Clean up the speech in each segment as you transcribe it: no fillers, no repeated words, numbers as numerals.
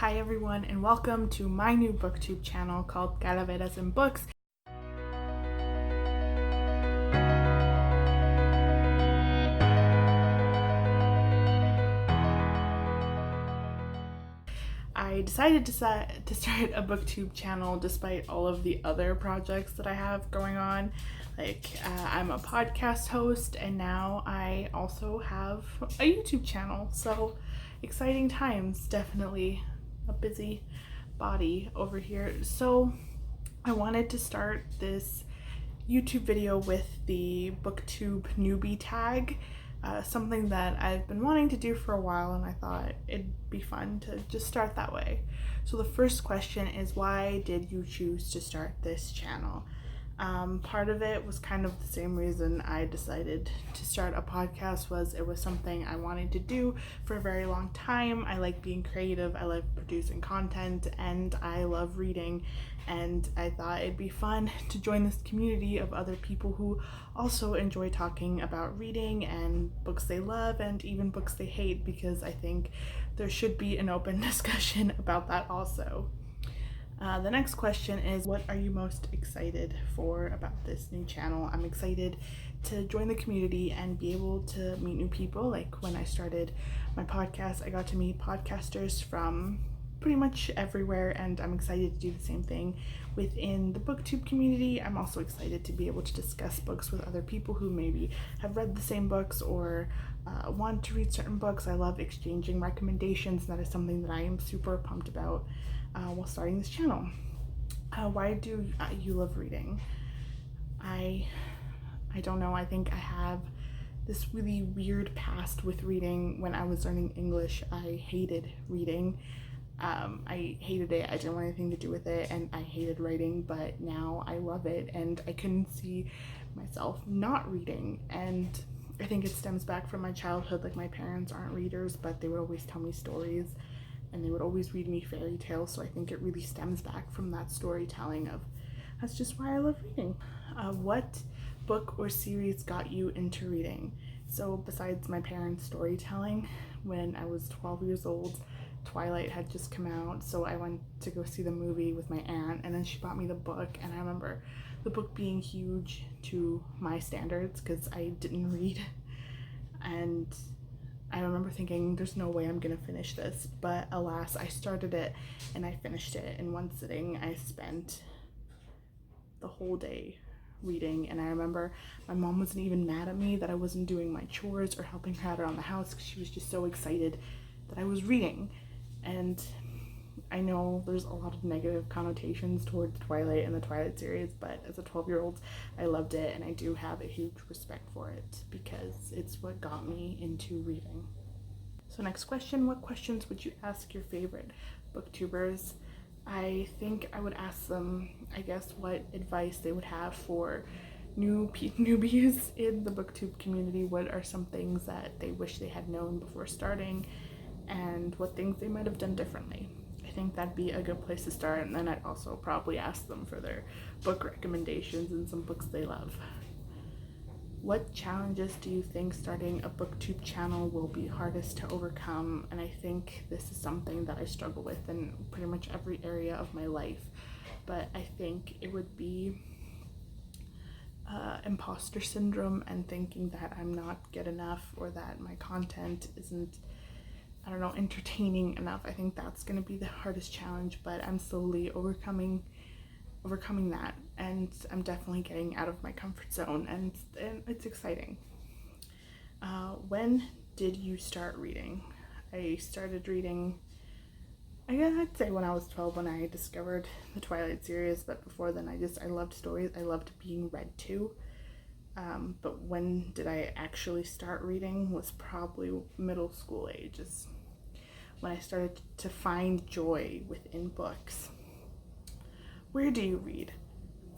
Hi everyone, and welcome to my new booktube channel called Calaveras and Books. I decided to start a booktube channel despite all of the other projects that I have going on. I'm a podcast host, and now I also have a YouTube channel. So exciting times, definitely a busy body over here. So I wanted to start this YouTube video with the booktube Newbie Tag, something that I've been wanting to do for a while, and I thought it'd be fun to just start that way. So the first question is, why did you choose to start this channel? Part of it was kind of the same reason I decided to start a podcast. It was something I wanted to do for a very long time. I like being creative, I like producing content, and I love reading, and I thought it'd be fun to join this community of other people who also enjoy talking about reading and books they love and even books they hate, because I think there should be an open discussion about that also. The next question is, what are you most excited for about this new channel? I'm excited to join the community and be able to meet new people. Like when I started my podcast, I got to meet podcasters from pretty much everywhere, and I'm excited to do the same thing within the booktube community. I'm also excited to be able to discuss books with other people who maybe have read the same books or want to read certain books. I love exchanging recommendations, and that is something that I am super pumped about while starting this channel. Why do you love reading? I don't know. I think I have this really weird past with reading. When I was learning English, I hated reading. I hated it. I didn't want anything to do with it, and I hated writing, but now I love it, and I couldn't see myself not reading. And I think it stems back from my childhood. Like, my parents aren't readers, but they would always tell me stories, and they would always read me fairy tales, so I think it really stems back from that storytelling of, that's just why I love reading. What book or series got you into reading? So besides my parents' storytelling, when I was 12 years old, Twilight had just come out, so I went to go see the movie with my aunt, and then she bought me the book, and I remember the book being huge to my standards because I didn't read, and I remember thinking, there's no way I'm gonna finish this, but alas, I started it and I finished it in one sitting. I spent the whole day reading, and I remember my mom wasn't even mad at me that I wasn't doing my chores or helping her out around the house, because she was just so excited that I was reading. And I know there's a lot of negative connotations towards Twilight and the Twilight series, but as a 12-year-old, I loved it, and I do have a huge respect for it because it's what got me into reading. So next question, what questions would you ask your favorite booktubers? I think I would ask them, I guess, what advice they would have for newbies in the booktube community. What are some things that they wish they had known before starting, and what things they might have done differently? I think that'd be a good place to start, and then I'd also probably ask them for their book recommendations and some books they love. What challenges do you think starting a booktube channel will be hardest to overcome? And I think this is something that I struggle with in pretty much every area of my life, but I think it would be imposter syndrome and thinking that I'm not good enough, or that my content isn't, I don't know, entertaining enough. I think that's going to be the hardest challenge, but I'm slowly overcoming that, and I'm definitely getting out of my comfort zone, and it's exciting. When did you start reading? I started reading, I'd say when I was 12, when I discovered the Twilight series, but before then I loved stories. I loved being read to. But when did I actually start reading was probably middle school ages, when I started to find joy within books. Where do you read?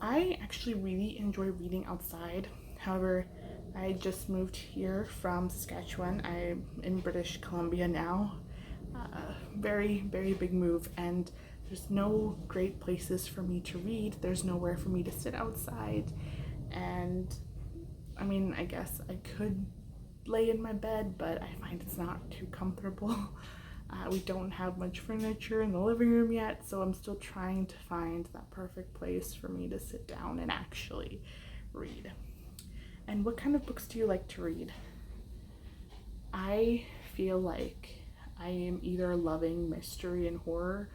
I actually really enjoy reading outside. However, I just moved here from Saskatchewan. I'm in British Columbia now. Very, very big move, and there's no great places for me to read. There's nowhere for me to sit outside, and I mean, I guess I could lay in my bed, but I find it's not too comfortable. We don't have much furniture in the living room yet, so I'm still trying to find that perfect place for me to sit down and actually read. And what kind of books do you like to read? I feel like I am either loving mystery and horror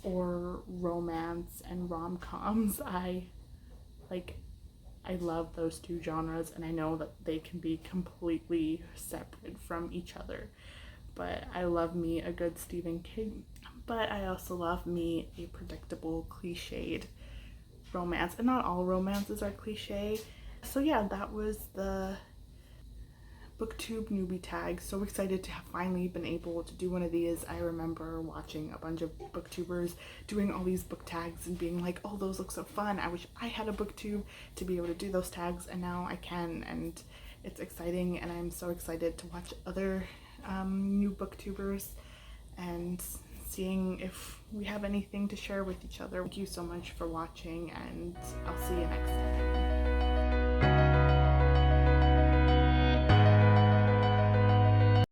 or romance and rom-coms. I love those two genres, and I know that they can be completely separate from each other. But I love me a good Stephen King, but I also love me a predictable, cliched romance. And not all romances are cliche. So yeah, that was the booktube newbie tag. So excited to have finally been able to do one of these. I remember watching a bunch of booktubers doing all these book tags and being like, oh, those look so fun. I wish I had a booktube to be able to do those tags, and now I can, and it's exciting, and I'm so excited to watch other new booktubers and seeing if we have anything to share with each other. Thank you so much for watching, and I'll see you next time.